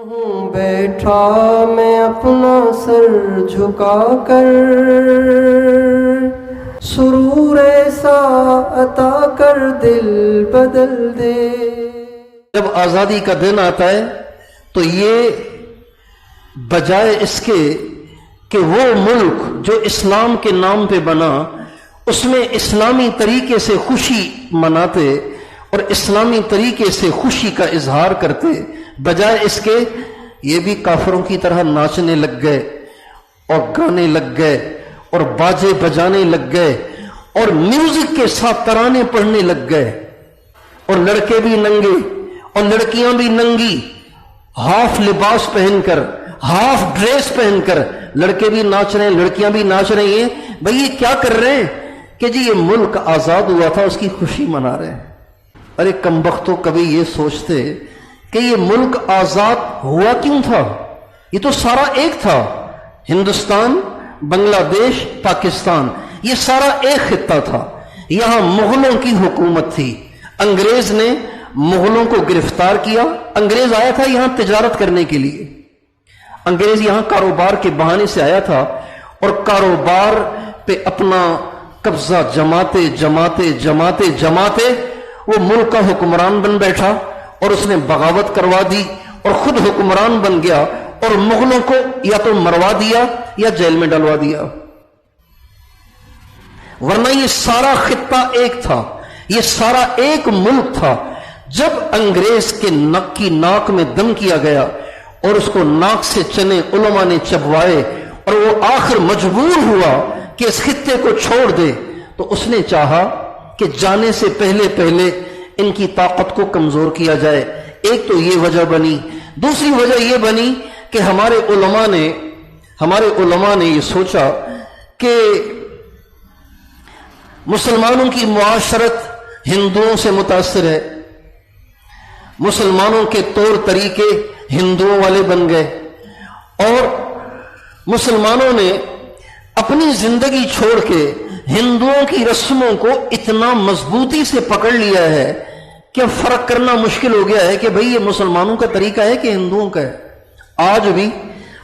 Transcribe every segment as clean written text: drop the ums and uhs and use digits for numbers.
ہوں بیٹھا میں اپنا سر جھکا کر، سرور ایسا عطا کر دل بدل دے۔ جب آزادی کا دن آتا ہے تو یہ بجائے اس کے کہ وہ ملک جو اسلام کے نام پہ بنا اس میں اسلامی طریقے سے خوشی مناتے اور اسلامی طریقے سے خوشی کا اظہار کرتے، بجائے اس کے یہ بھی کافروں کی طرح ناچنے لگ گئے اور گانے لگ گئے اور باجے بجانے لگ گئے اور میوزک کے ساتھ ترانے پڑھنے لگ گئے، اور لڑکے بھی ننگے اور لڑکیاں بھی ننگی، ہاف لباس پہن کر، ہاف ڈریس پہن کر لڑکے بھی ناچ رہے ہیں، لڑکیاں بھی ناچ رہی ہیں۔ بھئی یہ کیا کر رہے ہیں کہ جی یہ ملک آزاد ہوا تھا، اس کی خوشی منا رہے ہیں۔ ارے کمبختو کبھی یہ سوچتے کہ یہ ملک آزاد ہوا کیوں تھا؟ یہ تو سارا ایک تھا، ہندوستان، بنگلہ دیش، پاکستان، یہ سارا ایک خطہ تھا۔ یہاں مغلوں کی حکومت تھی، انگریز نے مغلوں کو گرفتار کیا۔ انگریز آیا تھا یہاں تجارت کرنے کے لیے، انگریز یہاں کاروبار کے بہانے سے آیا تھا اور کاروبار پہ اپنا قبضہ جماتے جماتے جماتے جماتے وہ ملک کا حکمران بن بیٹھا اور اس نے بغاوت کروا دی اور خود حکمران بن گیا اور مغلوں کو یا تو مروا دیا یا جیل میں ڈلوا دیا۔ ورنہ یہ سارا خطہ ایک تھا، یہ سارا ایک ملک تھا۔ جب انگریز کے نک کی ناک میں دم کیا گیا اور اس کو ناک سے چنے علماء نے چبوائے اور وہ آخر مجبور ہوا کہ اس خطے کو چھوڑ دے، تو اس نے چاہا کہ جانے سے پہلے پہلے ان کی طاقت کو کمزور کیا جائے۔ ایک تو یہ وجہ بنی، دوسری وجہ یہ بنی کہ ہمارے علماء نے یہ سوچا کہ مسلمانوں کی معاشرت ہندوؤں سے متاثر ہے، مسلمانوں کے طور طریقے ہندوؤں والے بن گئے اور مسلمانوں نے اپنی زندگی چھوڑ کے ہندوؤں کی رسموں کو اتنا مضبوطی سے پکڑ لیا ہے کہ فرق کرنا مشکل ہو گیا ہے کہ بھئی یہ مسلمانوں کا طریقہ ہے کہ ہندوؤں کا ہے۔ آج بھی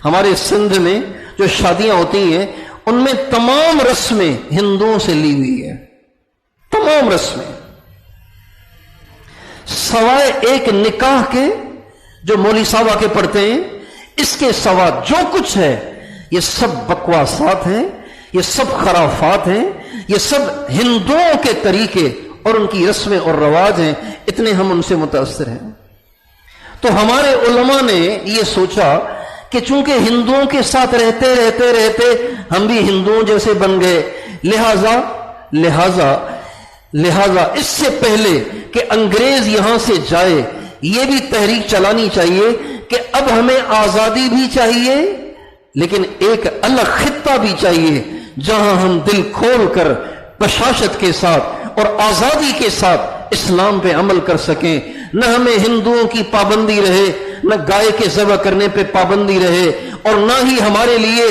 ہمارے سندھ میں جو شادیاں ہوتی ہیں ان میں تمام رسمیں ہندوؤں سے لی ہوئی ہیں، تمام رسمیں سوائے ایک نکاح کے جو مولوی صاحب آ کے پڑھتے ہیں، اس کے سوا جو کچھ ہے یہ سب بکواسات ہیں، یہ سب خرافات ہیں، یہ سب ہندوؤں کے طریقے اور ان کی رسمیں اور رواج ہیں، اتنے ہم ان سے متاثر ہیں۔ تو ہمارے علماء نے یہ سوچا کہ چونکہ ہندوؤں کے ساتھ رہتے رہتے رہتے ہم بھی ہندوؤں جیسے بن گئے، لہذا اس سے پہلے کہ انگریز یہاں سے جائے یہ بھی تحریک چلانی چاہیے کہ اب ہمیں آزادی بھی چاہیے لیکن ایک الگ خطہ بھی چاہیے جہاں ہم دل کھول کر بشاشت کے ساتھ اور آزادی کے ساتھ اسلام پہ عمل کر سکیں۔ نہ ہمیں ہندوؤں کی پابندی رہے، نہ گائے کے ذبح کرنے پہ پابندی رہے، اور نہ ہی ہمارے لیے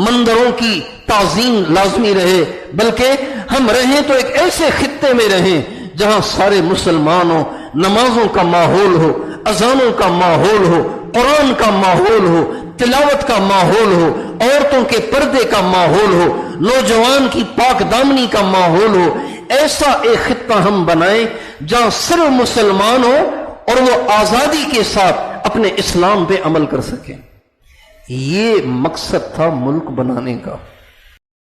مندروں کی تعظیم لازمی رہے، بلکہ ہم رہیں تو ایک ایسے خطے میں رہیں جہاں سارے مسلمانوں، نمازوں کا ماحول ہو، اذانوں کا ماحول ہو، قرآن کا ماحول ہو، تلاوت کا ماحول ہو، عورتوں کے پردے کا ماحول ہو، نوجوان کی پاک دامنی کا ماحول ہو۔ ایسا ایک خطہ ہم بنائیں جہاں صرف مسلمان ہو اور وہ آزادی کے ساتھ اپنے اسلام پہ عمل کر سکیں۔ یہ مقصد تھا ملک بنانے کا۔